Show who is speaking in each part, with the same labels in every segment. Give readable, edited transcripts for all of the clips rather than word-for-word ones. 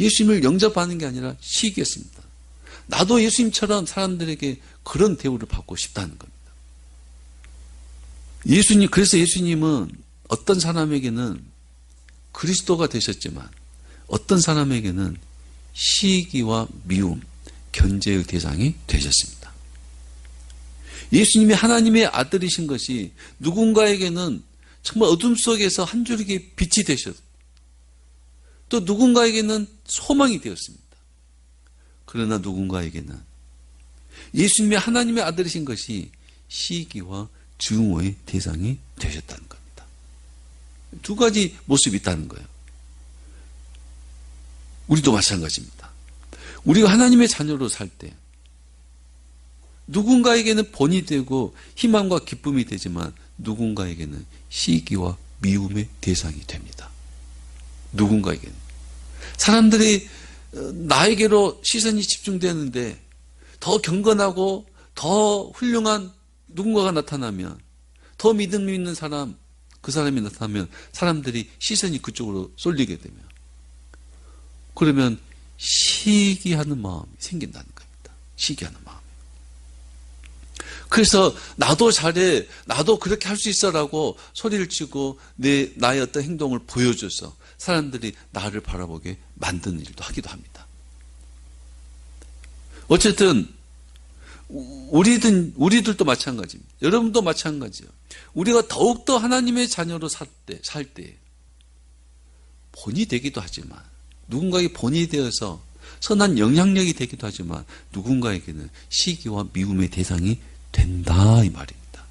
Speaker 1: 예수님을 영접하는 게 아니라 시기했습니다. 나도 예수님처럼 사람들에게 그런 대우를 받고 싶다는 겁니다. 그래서 예수님은 어떤 사람에게는 그리스도가 되셨지만 어떤 사람에게는 시기와 미움, 견제의 대상이 되셨습니다. 예수님이 하나님의 아들이신 것이 누군가에게는 정말 어둠 속에서 한 줄기 빛이 되셨고 또 누군가에게는 소망이 되었습니다. 그러나 누군가에게는 예수님이 하나님의 아들이신 것이 시기와 증오의 대상이 되셨다는 겁니다. 두 가지 모습이 있다는 거예요. 우리도 마찬가지입니다. 우리가 하나님의 자녀로 살 때 누군가에게는 본이 되고 희망과 기쁨이 되지만 누군가에게는 시기와 미움의 대상이 됩니다. 누군가에게는. 사람들이 나에게로 시선이 집중되는데 더 경건하고 더 훌륭한 누군가가 나타나면, 더 믿음이 있는 사람, 그 사람이 나타나면 사람들이 시선이 그쪽으로 쏠리게 되면, 그러면 시기하는 마음이 생긴다는 겁니다. 시기하는 마음. 그래서 나도 잘해, 나도 그렇게 할 수 있어라고 소리를 치고 나의 어떤 행동을 보여줘서 사람들이 나를 바라보게 만드는 일도 하기도 합니다. 어쨌든 우리들도 마찬가지입니다. 여러분도 마찬가지예요. 우리가 더욱더 하나님의 자녀로 살 때 본이 되기도 하지만, 누군가에게 본이 되어서 선한 영향력이 되기도 하지만 누군가에게는 시기와 미움의 대상이 된다 이 말입니다.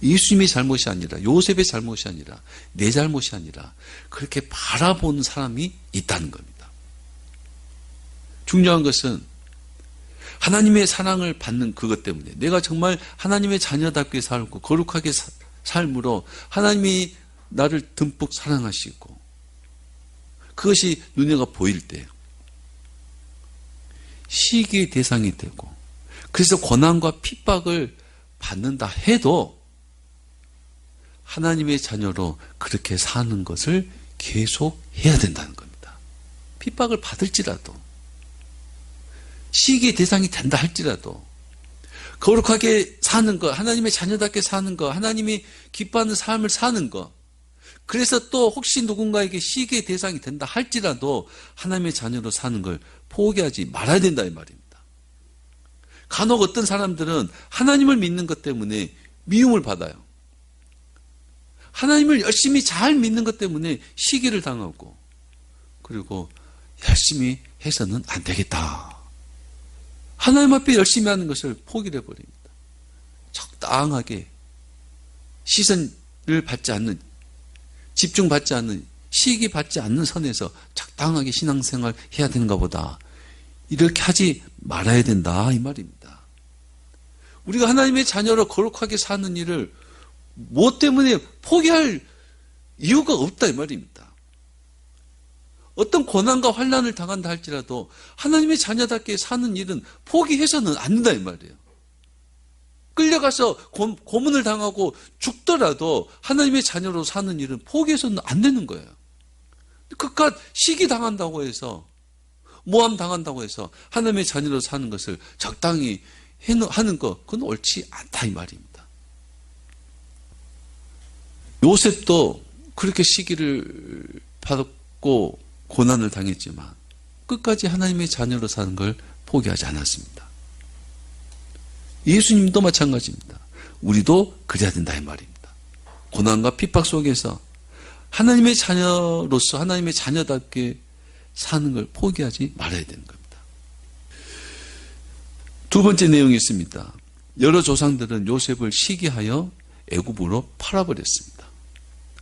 Speaker 1: 예수님의 잘못이 아니라, 요셉의 잘못이 아니라, 내 잘못이 아니라 그렇게 바라보는 사람이 있다는 겁니다. 중요한 것은 하나님의 사랑을 받는 그것 때문에, 내가 정말 하나님의 자녀답게 살고 거룩하게 삶으로 하나님이 나를 듬뿍 사랑하시고 그것이 눈에가 보일 때 시기의 대상이 되고, 그래서 고난과 핍박을 받는다 해도 하나님의 자녀로 그렇게 사는 것을 계속 해야 된다는 겁니다. 핍박을 받을지라도, 시기의 대상이 된다 할지라도 거룩하게 사는 것, 하나님의 자녀답게 사는 것, 하나님이 기뻐하는 삶을 사는 것, 그래서 또 혹시 누군가에게 시기의 대상이 된다 할지라도 하나님의 자녀로 사는 걸 포기하지 말아야 된다 이 말입니다. 간혹 어떤 사람들은 하나님을 믿는 것 때문에 미움을 받아요. 하나님을 열심히 잘 믿는 것 때문에 시기를 당하고, 그리고 열심히 해서는 안 되겠다, 하나님 앞에 열심히 하는 것을 포기를 해버립니다. 적당하게 시선을 받지 않는, 집중받지 않는, 시기 받지 않는 선에서 적당하게 신앙생활 해야 되는가 보다, 이렇게 하지 말아야 된다 이 말입니다. 우리가 하나님의 자녀로 거룩하게 사는 일을 무엇 때문에 포기할 이유가 없다 이 말입니다. 어떤 고난과 환난을 당한다 할지라도 하나님의 자녀답게 사는 일은 포기해서는 안 된다 이 말이에요. 끌려가서 고문을 당하고 죽더라도 하나님의 자녀로 사는 일은 포기해서는 안 되는 거예요. 그깟 시기 당한다고 해서, 모함 당한다고 해서 하나님의 자녀로 사는 것을 적당히 하는 것, 그건 옳지 않다 이 말입니다. 요셉도 그렇게 시기를 받았고 고난을 당했지만 끝까지 하나님의 자녀로 사는 걸 포기하지 않았습니다. 예수님도 마찬가지입니다. 우리도 그래야 된다 이 말입니다. 고난과 핍박 속에서 하나님의 자녀로서 하나님의 자녀답게 사는 걸 포기하지 말아야 되는 겁니다. 두 번째 내용이 있습니다. 여러 조상들은 요셉을 시기하여 애굽으로 팔아버렸습니다.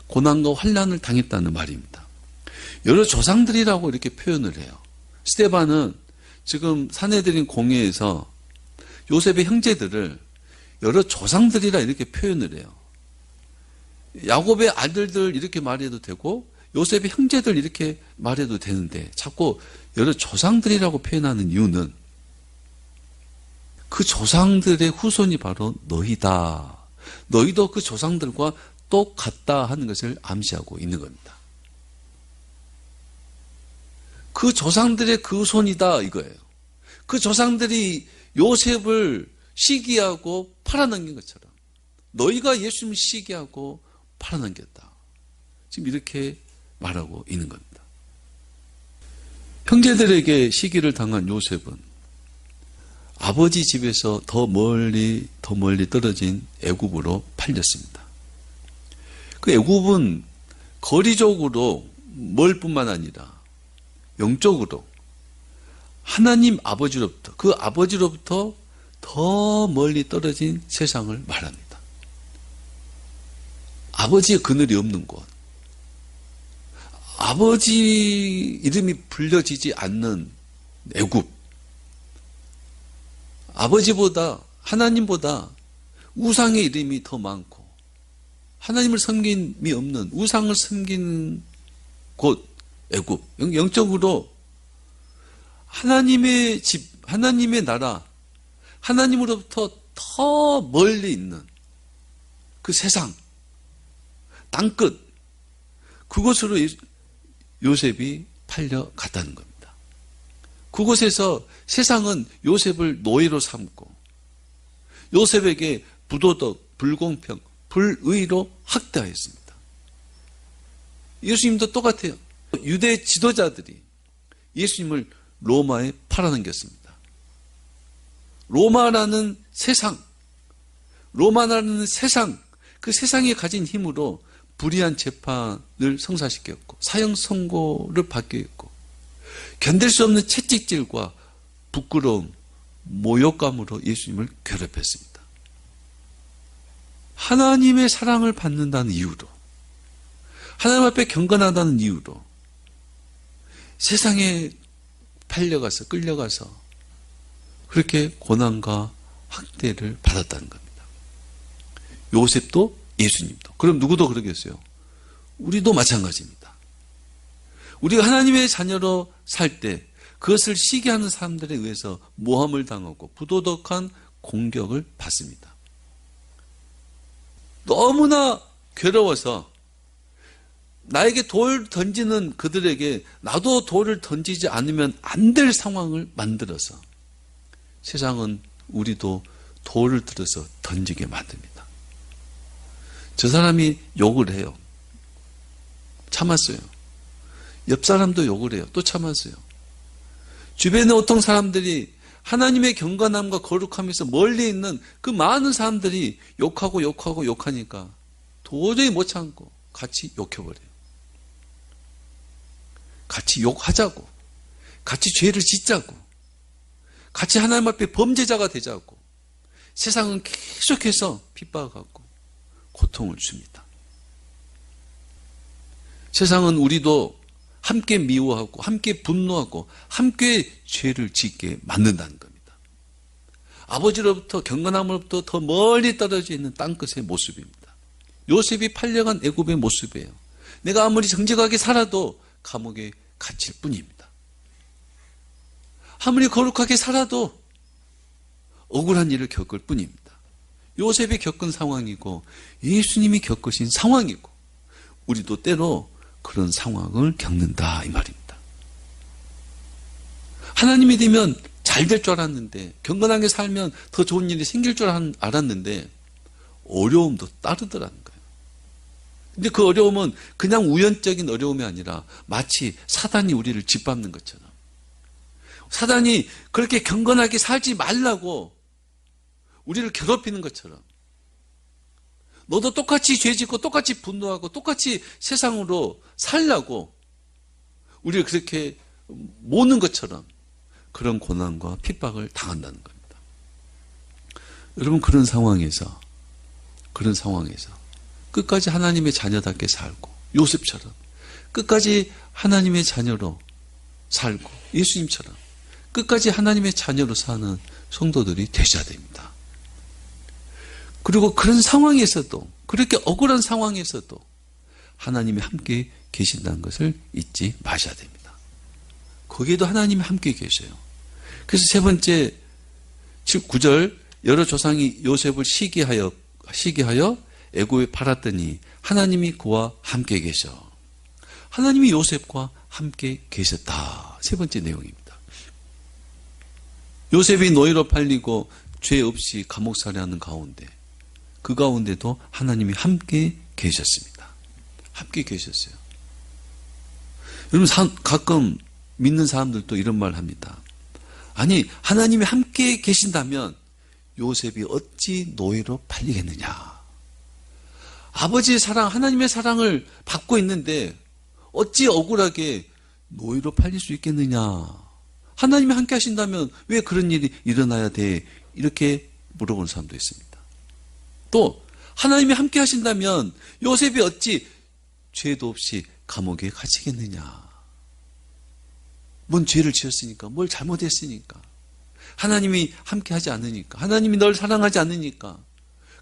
Speaker 1: 고난과 환난을 당했다는 말입니다. 여러 조상들이라고 이렇게 표현을 해요. 스데반은 지금 사내들인 공회에서 요셉의 형제들을 여러 조상들이라 이렇게 표현을 해요. 야곱의 아들들 이렇게 말해도 되고 요셉의 형제들 이렇게 말해도 되는데 자꾸 여러 조상들이라고 표현하는 이유는 그 조상들의 후손이 바로 너희다, 너희도 그 조상들과 똑같다 하는 것을 암시하고 있는 겁니다. 그 조상들의 그 손이다 이거예요. 그 조상들이 요셉을 시기하고 팔아넘긴 것처럼 너희가 예수님을 시기하고 팔아넘겼다. 지금 이렇게 말하고 있는 겁니다. 형제들에게 시기를 당한 요셉은 아버지 집에서 더 멀리 떨어진 애굽으로 팔렸습니다. 그 애굽은 거리적으로 멀 뿐만 아니라 영적으로 하나님 아버지로부터, 그 아버지로부터 더 멀리 떨어진 세상을 말합니다. 아버지의 그늘이 없는 곳, 아버지 이름이 불려지지 않는 애굽, 아버지보다, 하나님보다 우상의 이름이 더 많고 하나님을 섬김이 없는 우상을 섬기는 곳 애굽, 영적으로 하나님의 집, 하나님의 나라, 하나님으로부터 더 멀리 있는 그 세상, 땅끝, 그곳으로 요셉이 팔려갔다는 겁니다. 그곳에서 세상은 요셉을 노예로 삼고 요셉에게 부도덕, 불공평, 불의로 학대하였습니다. 예수님도 똑같아요. 유대 지도자들이 예수님을 로마에 팔아넘겼습니다. 로마라는 세상, 그 세상이 가진 힘으로 불의한 재판을 성사시켰고 사형 선고를 받게 했고 견딜 수 없는 채찍질과 부끄러움, 모욕감으로 예수님을 괴롭혔습니다. 하나님의 사랑을 받는다는 이유로, 하나님 앞에 경건하다는 이유로 세상에 끌려가서 그렇게 고난과 학대를 받았다는 겁니다. 요셉도 예수님도. 그럼 누구도 그러겠어요? 우리도 마찬가지입니다. 우리가 하나님의 자녀로 살 때 그것을 시기하는 사람들에 의해서 모함을 당하고 부도덕한 공격을 받습니다. 너무나 괴로워서 나에게 돌 던지는 그들에게 나도 돌을 던지지 않으면 안 될 상황을 만들어서 세상은 우리도 돌을 들어서 던지게 만듭니다. 저 사람이 욕을 해요. 참았어요. 옆 사람도 욕을 해요. 또 참았어요. 주변의 어떤 사람들이 하나님의 경건함과 거룩함에서 멀리 있는 그 많은 사람들이 욕하니까 도저히 못 참고 같이 욕해버려요. 같이 욕하자고, 같이 죄를 짓자고, 같이 하나님 앞에 범죄자가 되자고 세상은 계속해서 핍박하고 고통을 줍니다. 세상은 우리도 함께 미워하고 함께 분노하고 함께 죄를 짓게 만든다는 겁니다. 아버지로부터 경건함으로부터 더 멀리 떨어져 있는 땅끝의 모습입니다. 요셉이 팔려간 애굽의 모습이에요. 내가 아무리 정직하게 살아도 감옥에 갇힐 뿐입니다. 아무리 거룩하게 살아도 억울한 일을 겪을 뿐입니다. 요셉이 겪은 상황이고 예수님이 겪으신 상황이고 우리도 때로 그런 상황을 겪는다 이 말입니다. 하나님이 되면 잘 될 줄 알았는데 경건하게 살면 더 좋은 일이 생길 줄 알았는데 어려움도 따르더라는 거예요. 근데 그 어려움은 그냥 우연적인 어려움이 아니라 마치 사단이 우리를 짓밟는 것처럼 사단이 그렇게 경건하게 살지 말라고 우리를 괴롭히는 것처럼 너도 똑같이 죄짓고 똑같이 분노하고 똑같이 세상으로 살라고 우리를 그렇게 모는 것처럼 그런 고난과 핍박을 당한다는 겁니다. 여러분 그런 상황에서 끝까지 하나님의 자녀답게 살고 요셉처럼 끝까지 하나님의 자녀로 살고 예수님처럼 끝까지 하나님의 자녀로 사는 성도들이 되셔야 됩니다. 그리고 그런 상황에서도 그렇게 억울한 상황에서도 하나님이 함께 계신다는 것을 잊지 마셔야 됩니다. 거기에도 하나님이 함께 계셔요. 그래서 세 번째 9절 여러 조상이 요셉을 시기하여 애굽에 팔았더니 하나님이 그와 함께 계셔. 하나님이 요셉과 함께 계셨다. 세 번째 내용입니다. 요셉이 노예로 팔리고 죄 없이 감옥살이하는 가운데 그 가운데도 하나님이 함께 계셨습니다. 함께 계셨어요. 여러분 가끔 믿는 사람들도 이런 말 합니다. 아니 하나님이 함께 계신다면 요셉이 어찌 노예로 팔리겠느냐. 아버지의 사랑, 하나님의 사랑을 받고 있는데 어찌 억울하게 노예로 팔릴 수 있겠느냐. 하나님이 함께 하신다면 왜 그런 일이 일어나야 돼? 이렇게 물어보는 사람도 있습니다. 또 하나님이 함께 하신다면 요셉이 어찌 죄도 없이 감옥에 갇히겠느냐. 뭔 죄를 지었으니까, 뭘 잘못했으니까, 하나님이 함께 하지 않으니까, 하나님이 널 사랑하지 않으니까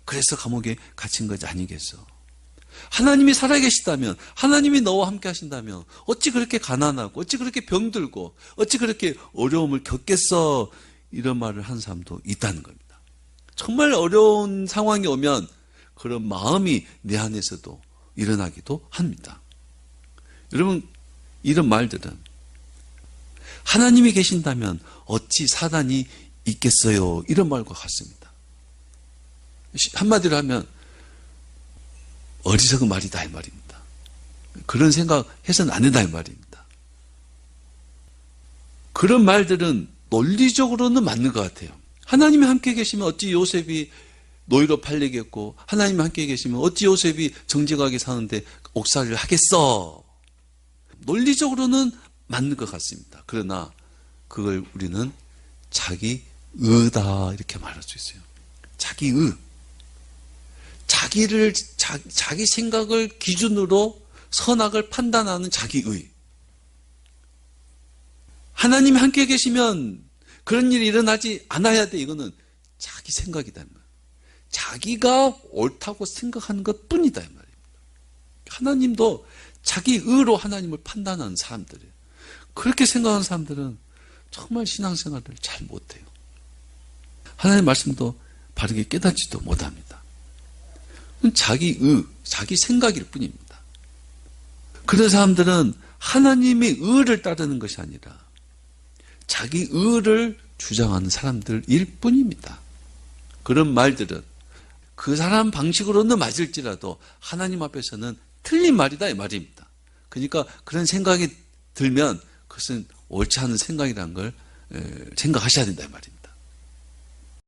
Speaker 1: 그래서 감옥에 갇힌 것이 아니겠어. 하나님이 살아계시다면, 하나님이 너와 함께 하신다면 어찌 그렇게 가난하고 어찌 그렇게 병들고 어찌 그렇게 어려움을 겪겠어. 이런 말을 하는 사람도 있다는 겁니다. 정말 어려운 상황이 오면 그런 마음이 내 안에서도 일어나기도 합니다. 여러분 이런 말들은 하나님이 계신다면 어찌 사단이 있겠어요. 이런 말과 같습니다. 한마디로 하면 어리석은 말이다 이 말입니다. 그런 생각 해서는 안 된다 이 말입니다. 그런 말들은 논리적으로는 맞는 것 같아요. 하나님이 함께 계시면 어찌 요셉이 노예로 팔리겠고, 하나님이 함께 계시면 어찌 요셉이 정직하게 사는데 옥살이를 하겠어. 논리적으로는 맞는 것 같습니다. 그러나 그걸 우리는 자기 의다 이렇게 말할 수 있어요. 자기 의. 자기 생각을 기준으로 선악을 판단하는 자기 의. 하나님이 함께 계시면 그런 일이 일어나지 않아야 돼. 이거는 자기 생각이다. 자기가 옳다고 생각하는 것 뿐이다. 이 말입니다. 하나님도 자기 의로 하나님을 판단하는 사람들이에요. 그렇게 생각하는 사람들은 정말 신앙생활을 잘 못해요. 하나님의 말씀도 바르게 깨닫지도 못합니다. 자기 의, 자기 생각일 뿐입니다. 그런 사람들은 하나님의 의를 따르는 것이 아니라 자기 의를 주장하는 사람들일 뿐입니다. 그런 말들은 그 사람 방식으로는 맞을지라도 하나님 앞에서는 틀린 말이다 이 말입니다. 그러니까 그런 생각이 들면 그것은 옳지 않은 생각이라는 걸 생각하셔야 된다 이 말입니다.